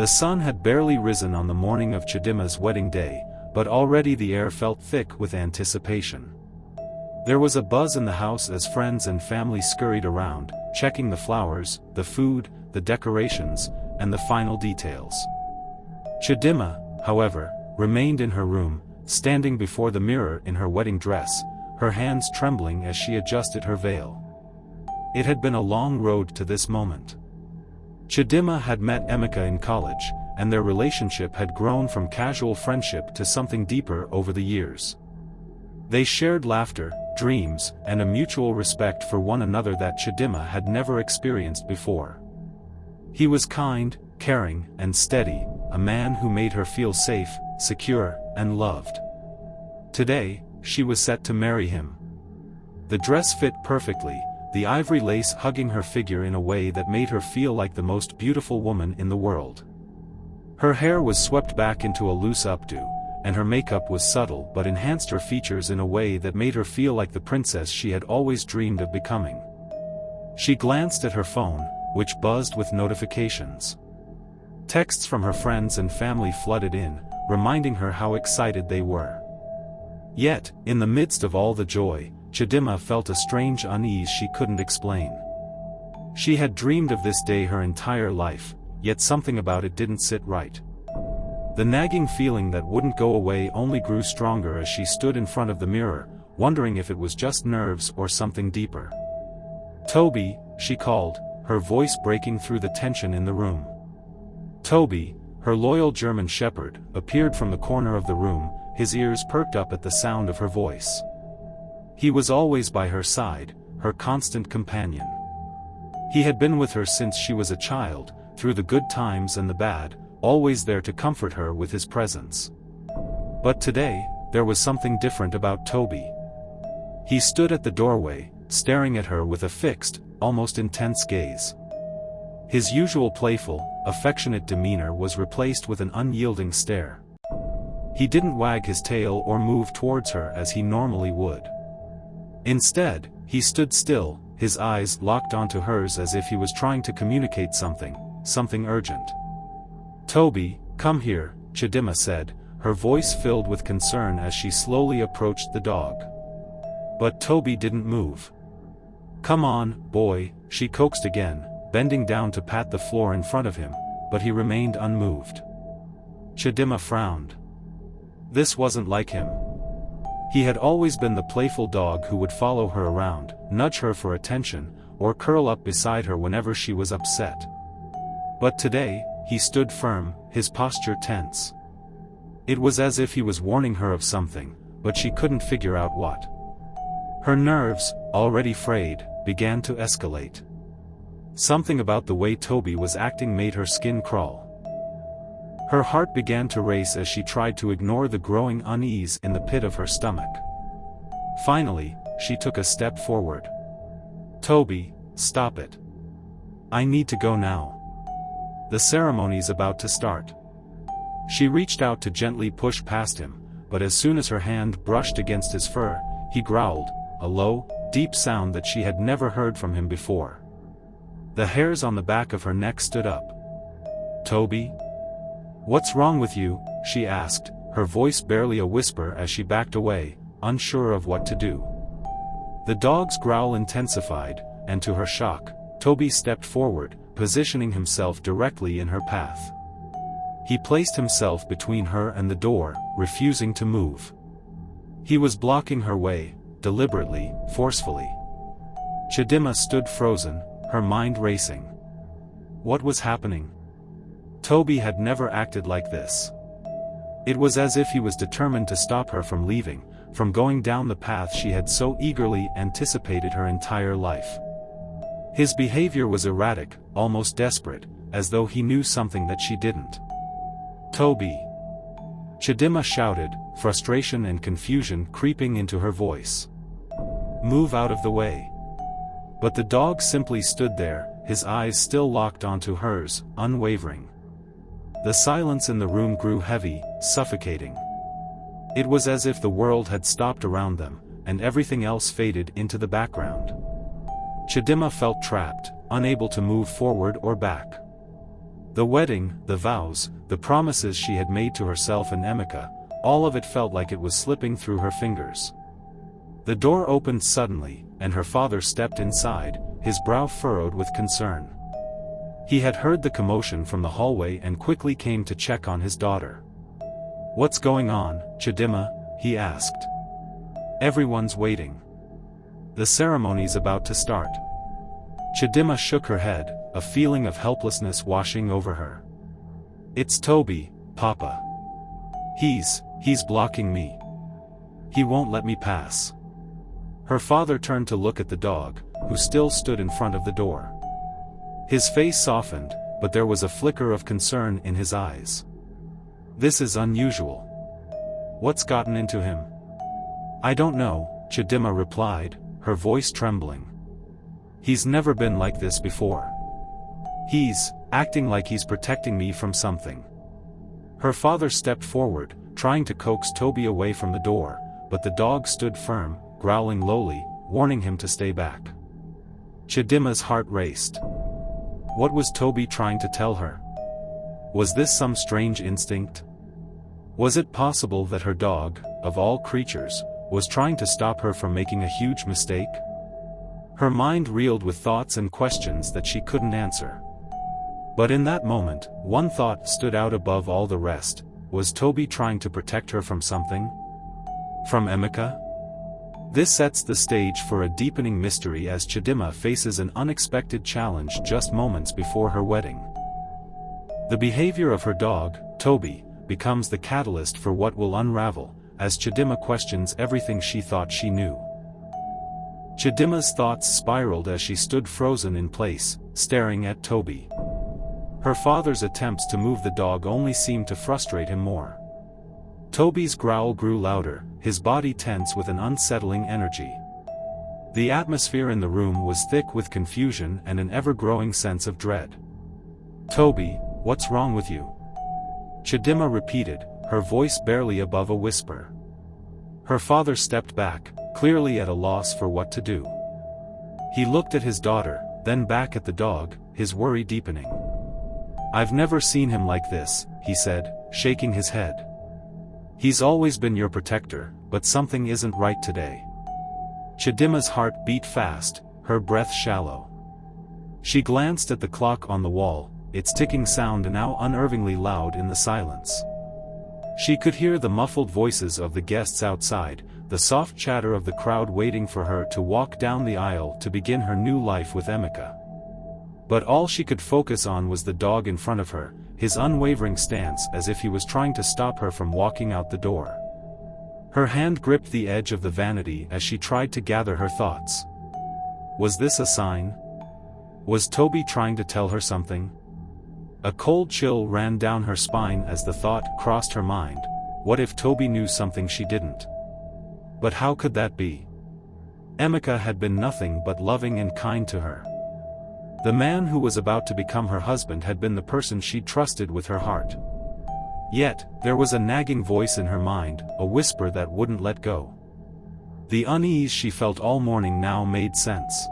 The sun had barely risen on the morning of Chidimma's wedding day, but already the air felt thick with anticipation. There was a buzz in the house as friends and family scurried around, checking the flowers, the food, the decorations, and the final details. Chidimma, however, remained in her room, standing before the mirror in her wedding dress, her hands trembling as she adjusted her veil. It had been a long road to this moment. Chidimma had met Emeka in college, and their relationship had grown from casual friendship to something deeper over the years. They shared laughter, dreams, and a mutual respect for one another that Chidimma had never experienced before. He was kind, caring, and steady, a man who made her feel safe, secure, and loved. Today, she was set to marry him. The dress fit perfectly, the ivory lace hugging her figure in a way that made her feel like the most beautiful woman in the world. Her hair was swept back into a loose updo, and her makeup was subtle but enhanced her features in a way that made her feel like the princess she had always dreamed of becoming. She glanced at her phone, which buzzed with notifications. Texts from her friends and family flooded in, reminding her how excited they were. Yet, in the midst of all the joy, Chidimma felt a strange unease she couldn't explain. She had dreamed of this day her entire life, yet something about it didn't sit right. The nagging feeling that wouldn't go away only grew stronger as she stood in front of the mirror, wondering if it was just nerves or something deeper. "Toby," she called, her voice breaking through the tension in the room. Toby, her loyal German shepherd, appeared from the corner of the room, his ears perked up at the sound of her voice. He was always by her side, her constant companion. He had been with her since she was a child, through the good times and the bad, always there to comfort her with his presence. But today, there was something different about Toby. He stood at the doorway, staring at her with a fixed, almost intense gaze. His usual playful, affectionate demeanor was replaced with an unyielding stare. He didn't wag his tail or move towards her as he normally would. Instead, he stood still, his eyes locked onto hers as if he was trying to communicate something urgent. "Toby, come here," Chidimma said, her voice filled with concern as she slowly approached the dog. But Toby didn't move. "Come on, boy," she coaxed again, bending down to pat the floor in front of him, but he remained unmoved. Chidimma frowned. This wasn't like him. He had always been the playful dog who would follow her around, nudge her for attention, or curl up beside her whenever she was upset. But today, he stood firm, his posture tense. It was as if he was warning her of something, but she couldn't figure out what. Her nerves, already frayed, began to escalate. Something about the way Toby was acting made her skin crawl. Her heart began to race as she tried to ignore the growing unease in the pit of her stomach. Finally, she took a step forward. "Toby, stop it. I need to go now. The ceremony's about to start." She reached out to gently push past him, but as soon as her hand brushed against his fur, he growled, a low, deep sound that she had never heard from him before. The hairs on the back of her neck stood up. "Toby? What's wrong with you?" she asked, her voice barely a whisper as she backed away, unsure of what to do. The dog's growl intensified, and to her shock, Toby stepped forward, positioning himself directly in her path. He placed himself between her and the door, refusing to move. He was blocking her way, deliberately, forcefully. Chidimma stood frozen, her mind racing. What was happening? Toby had never acted like this. It was as if he was determined to stop her from leaving, from going down the path she had so eagerly anticipated her entire life. His behavior was erratic, almost desperate, as though he knew something that she didn't. "Toby!" Chidimma shouted, frustration and confusion creeping into her voice. "Move out of the way." But the dog simply stood there, his eyes still locked onto hers, unwavering. The silence in the room grew heavy, suffocating. It was as if the world had stopped around them, and everything else faded into the background. Chidimma felt trapped, unable to move forward or back. The wedding, the vows, the promises she had made to herself and Emeka, all of it felt like it was slipping through her fingers. The door opened suddenly, and her father stepped inside, his brow furrowed with concern. He had heard the commotion from the hallway and quickly came to check on his daughter. "What's going on, Chidimma?" he asked. "Everyone's waiting. The ceremony's about to start." Chidimma shook her head, a feeling of helplessness washing over her. "It's Toby, Papa. He's blocking me. He won't let me pass." Her father turned to look at the dog, who still stood in front of the door. His face softened, but there was a flicker of concern in his eyes. "This is unusual. What's gotten into him?" "I don't know," Chidimma replied, her voice trembling. "He's never been like this before. He's acting like he's protecting me from something." Her father stepped forward, trying to coax Toby away from the door, but the dog stood firm, growling lowly, warning him to stay back. Chidimma's heart raced. What was Toby trying to tell her? Was this some strange instinct? Was it possible that her dog, of all creatures, was trying to stop her from making a huge mistake? Her mind reeled with thoughts and questions that she couldn't answer. But in that moment, one thought stood out above all the rest. Was Toby trying to protect her from something? From Emeka? This sets the stage for a deepening mystery as Chidimma faces an unexpected challenge just moments before her wedding. The behavior of her dog, Toby, becomes the catalyst for what will unravel, as Chidimma questions everything she thought she knew. Chidimma's thoughts spiraled as she stood frozen in place, staring at Toby. Her father's attempts to move the dog only seemed to frustrate him more. Toby's growl grew louder, his body tense with an unsettling energy. The atmosphere in the room was thick with confusion and an ever-growing sense of dread. "Toby, what's wrong with you?" Chidimma repeated, her voice barely above a whisper. Her father stepped back, clearly at a loss for what to do. He looked at his daughter, then back at the dog, his worry deepening. "I've never seen him like this," he said, shaking his head. "He's always been your protector, but something isn't right today." Chidimma's heart beat fast, her breath shallow. She glanced at the clock on the wall, its ticking sound now unnervingly loud in the silence. She could hear the muffled voices of the guests outside, the soft chatter of the crowd waiting for her to walk down the aisle to begin her new life with Emeka. But all she could focus on was the dog in front of her, his unwavering stance as if he was trying to stop her from walking out the door. Her hand gripped the edge of the vanity as she tried to gather her thoughts. Was this a sign? Was Toby trying to tell her something? A cold chill ran down her spine as the thought crossed her mind. What if Toby knew something she didn't? But how could that be? Emeka had been nothing but loving and kind to her. The man who was about to become her husband had been the person she'd trusted with her heart. Yet, there was a nagging voice in her mind, a whisper that wouldn't let go. The unease she felt all morning now made sense.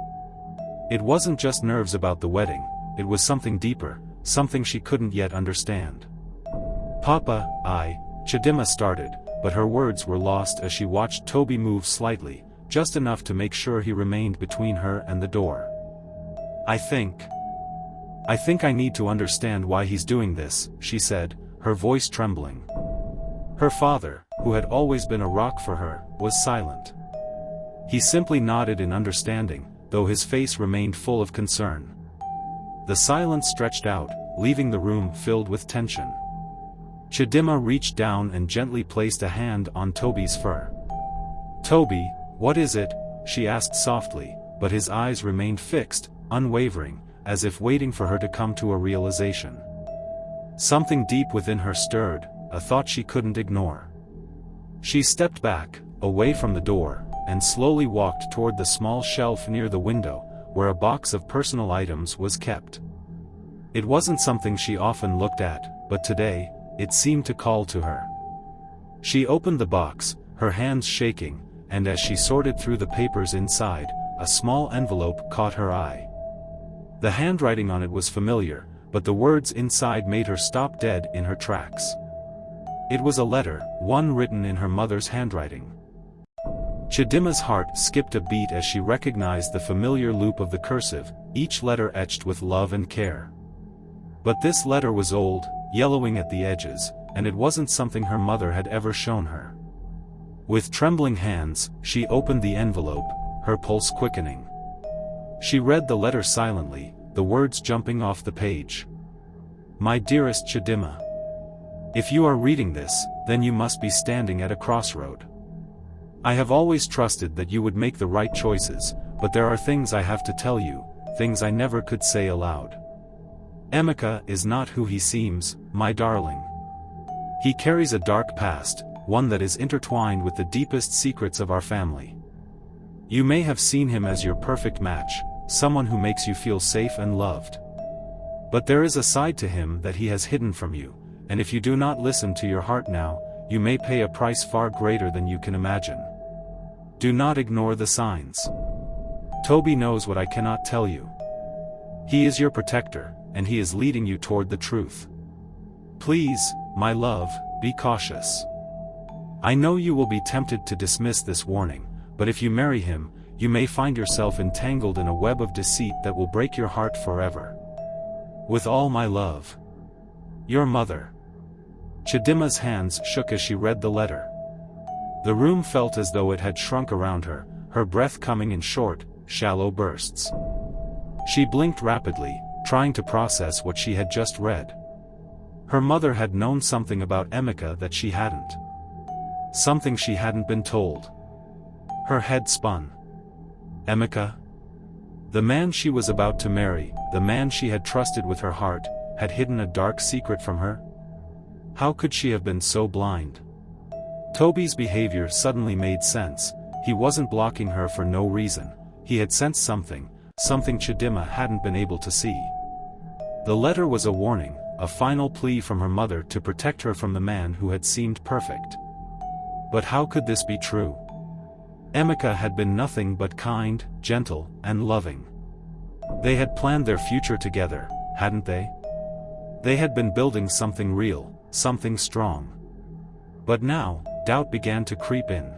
It wasn't just nerves about the wedding, it was something deeper, something she couldn't yet understand. "Papa, Chidimma started, but her words were lost as she watched Toby move slightly, just enough to make sure he remained between her and the door. I think I need to understand why he's doing this," she said, her voice trembling. Her father, who had always been a rock for her, was silent. He simply nodded in understanding, though his face remained full of concern. The silence stretched out, leaving the room filled with tension. Chidimma reached down and gently placed a hand on Toby's fur. "Toby, what is it?" she asked softly, but his eyes remained fixed, unwavering, as if waiting for her to come to a realization. Something deep within her stirred, a thought she couldn't ignore. She stepped back, away from the door, and slowly walked toward the small shelf near the window, where a box of personal items was kept. It wasn't something she often looked at, but today, it seemed to call to her. She opened the box, her hands shaking, and as she sorted through the papers inside, a small envelope caught her eye. The handwriting on it was familiar, but the words inside made her stop dead in her tracks. It was a letter, one written in her mother's handwriting. Chidimma's heart skipped a beat as she recognized the familiar loop of the cursive, each letter etched with love and care. But this letter was old, yellowing at the edges, and it wasn't something her mother had ever shown her. With trembling hands, she opened the envelope, her pulse quickening. She read the letter silently, the words jumping off the page. My dearest Chidimma. If you are reading this, then you must be standing at a crossroad. I have always trusted that you would make the right choices, but there are things I have to tell you, things I never could say aloud. Emeka is not who he seems, my darling. He carries a dark past, one that is intertwined with the deepest secrets of our family. You may have seen him as your perfect match, someone who makes you feel safe and loved. But there is a side to him that he has hidden from you, and if you do not listen to your heart now, you may pay a price far greater than you can imagine. Do not ignore the signs. Toby knows what I cannot tell you. He is your protector, and he is leading you toward the truth. Please, my love, be cautious. I know you will be tempted to dismiss this warning, but if you marry him, you may find yourself entangled in a web of deceit that will break your heart forever. With all my love. Your mother. Chidimma's hands shook as she read the letter. The room felt as though it had shrunk around her, her breath coming in short, shallow bursts. She blinked rapidly, trying to process what she had just read. Her mother had known something about Emeka that she hadn't. Something she hadn't been told. Her head spun. Emeka? The man she was about to marry, the man she had trusted with her heart, had hidden a dark secret from her? How could she have been so blind? Toby's behavior suddenly made sense. He wasn't blocking her for no reason. He had sensed something Chidimma hadn't been able to see. The letter was a warning, a final plea from her mother to protect her from the man who had seemed perfect. But how could this be true? Emeka had been nothing but kind, gentle, and loving. They had planned their future together, hadn't they? They had been building something real, something strong. But now, doubt began to creep in.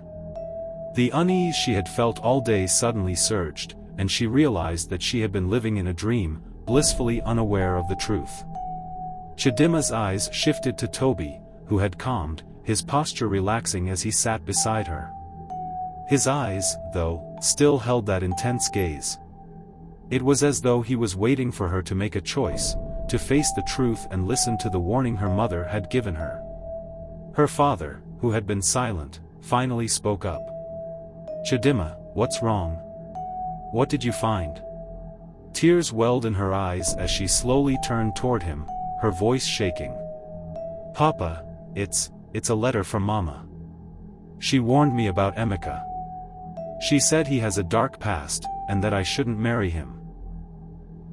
The unease she had felt all day suddenly surged, and she realized that she had been living in a dream, blissfully unaware of the truth. Chidimma's eyes shifted to Toby, who had calmed, his posture relaxing as he sat beside her. His eyes, though, still held that intense gaze. It was as though he was waiting for her to make a choice, to face the truth and listen to the warning her mother had given her. Her father, who had been silent, finally spoke up. Chidimma, what's wrong? What did you find? Tears welled in her eyes as she slowly turned toward him, her voice shaking. Papa, it's a letter from Mama. She warned me about Emeka. She said he has a dark past, and that I shouldn't marry him.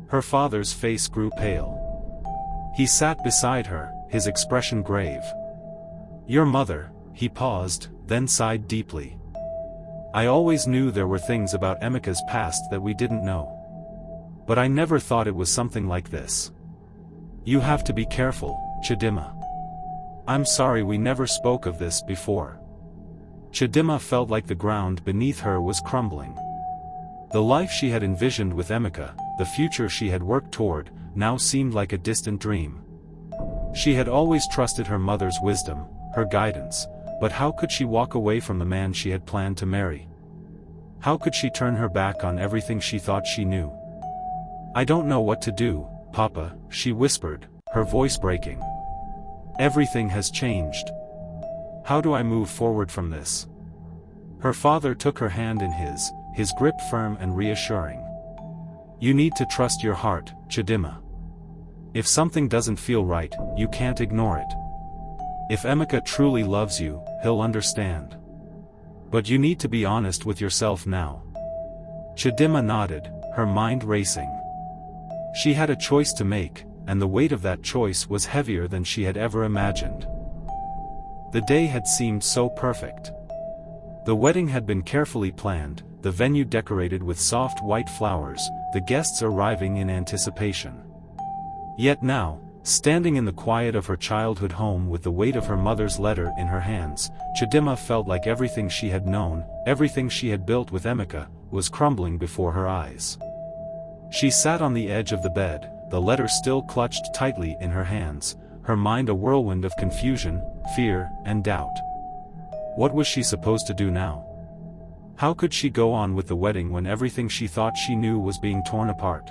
Her father's face grew pale. He sat beside her, his expression grave. Your mother, he paused, then sighed deeply. I always knew there were things about Emeka's past that we didn't know. But I never thought it was something like this. You have to be careful, Chidimma. I'm sorry we never spoke of this before. Chidimma felt like the ground beneath her was crumbling. The life she had envisioned with Emeka, the future she had worked toward, now seemed like a distant dream. She had always trusted her mother's wisdom, her guidance, but how could she walk away from the man she had planned to marry? How could she turn her back on everything she thought she knew? I don't know what to do, Papa, she whispered, her voice breaking. Everything has changed. How do I move forward from this? Her father took her hand in his grip firm and reassuring. You need to trust your heart, Chidimma. If something doesn't feel right, you can't ignore it. If Emeka truly loves you, he'll understand. But you need to be honest with yourself now. Chidimma nodded, her mind racing. She had a choice to make, and the weight of that choice was heavier than she had ever imagined. The day had seemed so perfect. The wedding had been carefully planned, the venue decorated with soft white flowers, the guests arriving in anticipation. Yet now, standing in the quiet of her childhood home with the weight of her mother's letter in her hands, Chidimma felt like everything she had known, everything she had built with Emeka, was crumbling before her eyes. She sat on the edge of the bed, the letter still clutched tightly in her hands, her mind a whirlwind of confusion, fear, and doubt. What was she supposed to do now? How could she go on with the wedding when everything she thought she knew was being torn apart?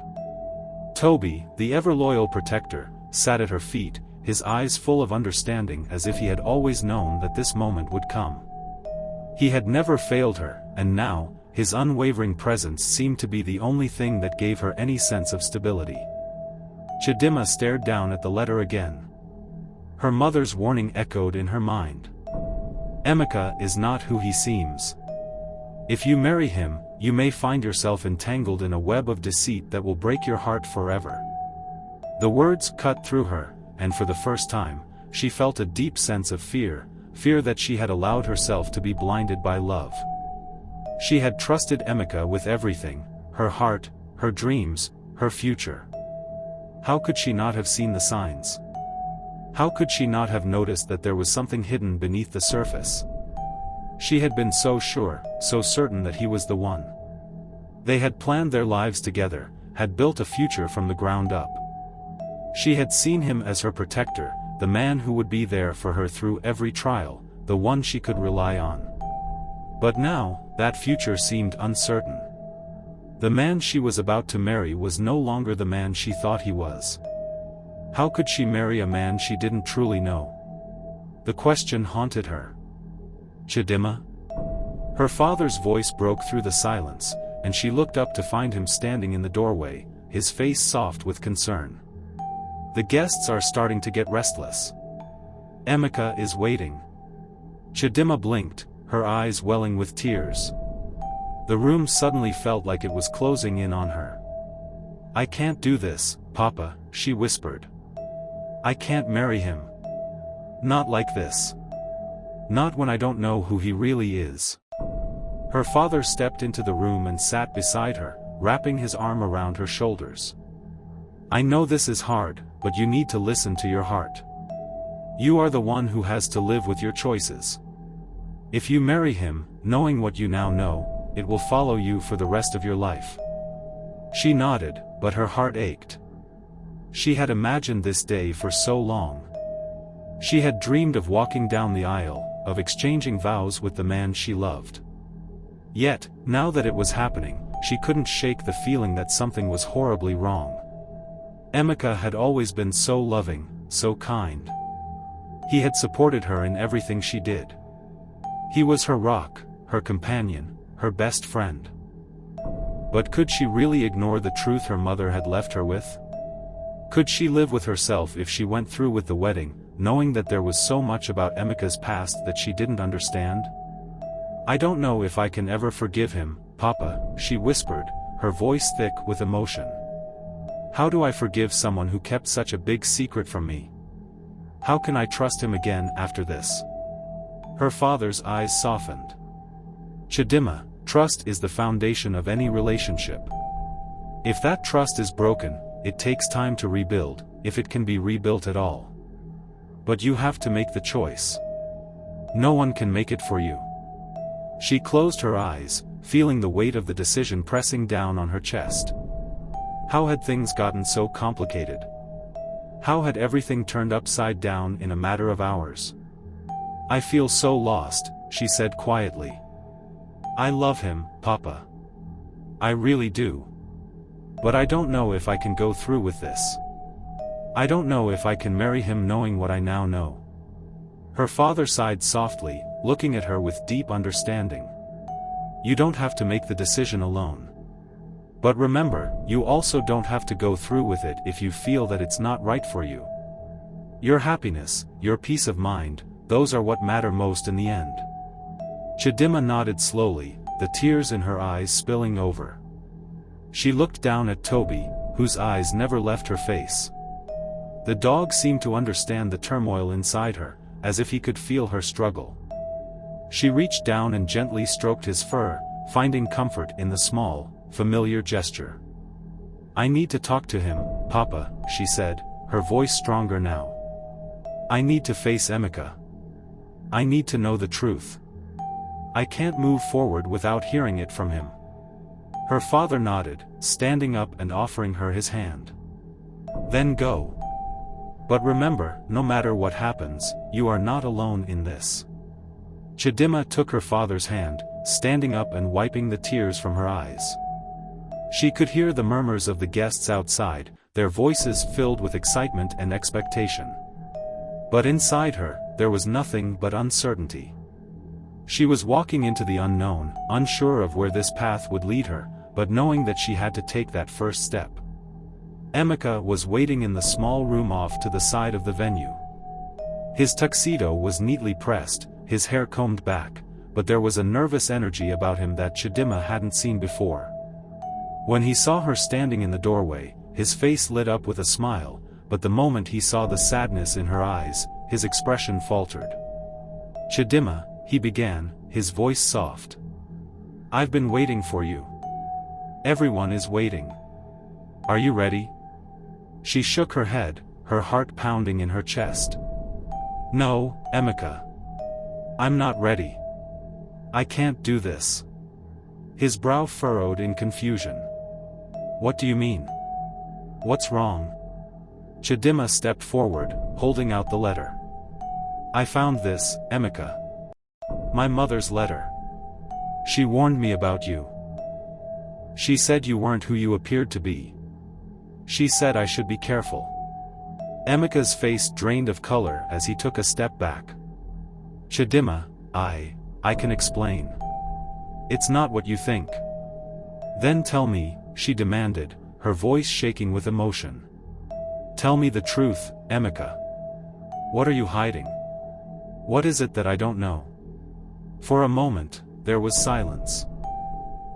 Toby, the ever-loyal protector, sat at her feet, his eyes full of understanding as if he had always known that this moment would come. He had never failed her, and now, his unwavering presence seemed to be the only thing that gave her any sense of stability. Chidimma stared down at the letter again. Her mother's warning echoed in her mind. Emeka is not who he seems. If you marry him, you may find yourself entangled in a web of deceit that will break your heart forever. The words cut through her, and for the first time, she felt a deep sense of fear that she had allowed herself to be blinded by love. She had trusted Emeka with everything, her heart, her dreams, her future. How could she not have seen the signs? How could she not have noticed that there was something hidden beneath the surface? She had been so sure, so certain that he was the one. They had planned their lives together, had built a future from the ground up. She had seen him as her protector, the man who would be there for her through every trial, the one she could rely on. But now, that future seemed uncertain. The man she was about to marry was no longer the man she thought he was. How could she marry a man she didn't truly know? The question haunted her. Chidimma? Her father's voice broke through the silence, and she looked up to find him standing in the doorway, his face soft with concern. The guests are starting to get restless. Emeka is waiting. Chidimma blinked, her eyes welling with tears. The room suddenly felt like it was closing in on her. I can't do this, Papa, she whispered. I can't marry him. Not like this. Not when I don't know who he really is. Her father stepped into the room and sat beside her, wrapping his arm around her shoulders. I know this is hard, but you need to listen to your heart. You are the one who has to live with your choices. If you marry him, knowing what you now know, it will follow you for the rest of your life. She nodded, but her heart ached. She had imagined this day for so long. She had dreamed of walking down the aisle, of exchanging vows with the man she loved. Yet, now that it was happening, she couldn't shake the feeling that something was horribly wrong. Emeka had always been so loving, so kind. He had supported her in everything she did. He was her rock, her companion, her best friend. But could she really ignore the truth her mother had left her with? Could she live with herself if she went through with the wedding, knowing that there was so much about Emeka's past that she didn't understand? I don't know if I can ever forgive him, Papa, she whispered, her voice thick with emotion. How do I forgive someone who kept such a big secret from me? How can I trust him again after this? Her father's eyes softened. Chidimma, trust is the foundation of any relationship. If that trust is broken, it takes time to rebuild, if it can be rebuilt at all. But you have to make the choice. No one can make it for you. She closed her eyes, feeling the weight of the decision pressing down on her chest. How had things gotten so complicated? How had everything turned upside down in a matter of hours? I feel so lost, she said quietly. I love him, Papa. I really do. But I don't know if I can go through with this. I don't know if I can marry him knowing what I now know. Her father sighed softly, looking at her with deep understanding. You don't have to make the decision alone. But remember, you also don't have to go through with it if you feel that it's not right for you. Your happiness, your peace of mind, those are what matter most in the end. Chidimma nodded slowly, the tears in her eyes spilling over. She looked down at Toby, whose eyes never left her face. The dog seemed to understand the turmoil inside her, as if he could feel her struggle. She reached down and gently stroked his fur, finding comfort in the small, familiar gesture. I need to talk to him, Papa, she said, her voice stronger now. I need to face Emeka. I need to know the truth. I can't move forward without hearing it from him. Her father nodded, standing up and offering her his hand. Then go. But remember, no matter what happens, you are not alone in this. Chidimma took her father's hand, standing up and wiping the tears from her eyes. She could hear the murmurs of the guests outside, their voices filled with excitement and expectation. But inside her, there was nothing but uncertainty. She was walking into the unknown, unsure of where this path would lead her, but knowing that she had to take that first step. Emeka was waiting in the small room off to the side of the venue. His tuxedo was neatly pressed, his hair combed back, but there was a nervous energy about him that Chidimma hadn't seen before. When he saw her standing in the doorway, his face lit up with a smile, but the moment he saw the sadness in her eyes, his expression faltered. "Chidimma," he began, his voice soft. "I've been waiting for you. Everyone is waiting. Are you ready?" She shook her head, her heart pounding in her chest. "No, Emeka. I'm not ready. I can't do this." His brow furrowed in confusion. "What do you mean? What's wrong?" Chidimma stepped forward, holding out the letter. "I found this, Emeka. My mother's letter. She warned me about you. She said you weren't who you appeared to be. She said I should be careful." Emeka's face drained of color as he took a step back. "Chidimma, I can explain. It's not what you think." "Then tell me," she demanded, her voice shaking with emotion. "Tell me the truth, Emeka. What are you hiding? What is it that I don't know?" For a moment, there was silence.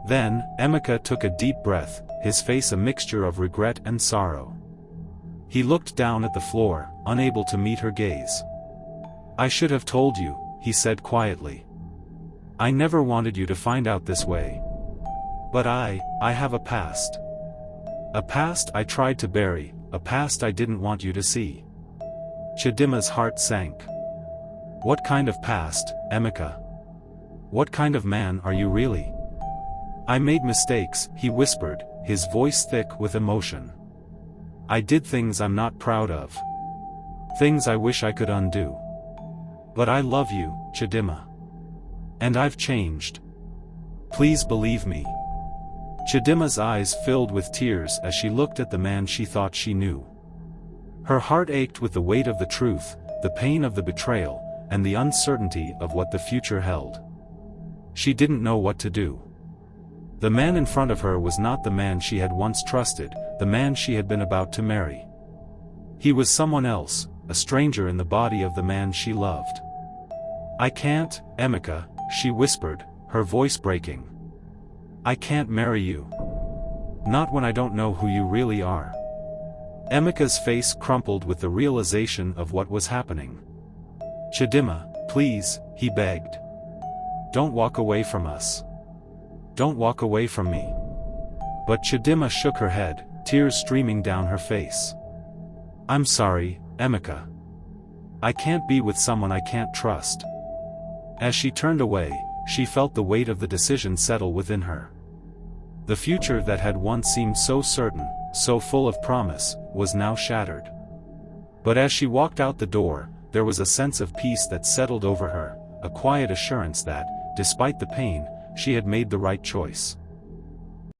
Then, Emeka took a deep breath, his face a mixture of regret and sorrow. He looked down at the floor, unable to meet her gaze. "I should have told you," he said quietly. "I never wanted you to find out this way. But I have a past. A past I tried to bury, a past I didn't want you to see." Chidimma's heart sank. "What kind of past, Emeka? What kind of man are you really?" "I made mistakes," he whispered, his voice thick with emotion. "I did things I'm not proud of. Things I wish I could undo. But I love you, Chidimma. And I've changed. Please believe me." Chidimma's eyes filled with tears as she looked at the man she thought she knew. Her heart ached with the weight of the truth, the pain of the betrayal, and the uncertainty of what the future held. She didn't know what to do. The man in front of her was not the man she had once trusted, the man she had been about to marry. He was someone else, a stranger in the body of the man she loved. "I can't, Emeka," she whispered, her voice breaking. "I can't marry you. Not when I don't know who you really are." Emeka's face crumpled with the realization of what was happening. "Chidimma, please," he begged. "Don't walk away from us. Don't walk away from me." But Chidimma shook her head, tears streaming down her face. "I'm sorry, Emeka. I can't be with someone I can't trust." As she turned away, she felt the weight of the decision settle within her. The future that had once seemed so certain, so full of promise, was now shattered. But as she walked out the door, there was a sense of peace that settled over her, a quiet assurance that, despite the pain, she had made the right choice.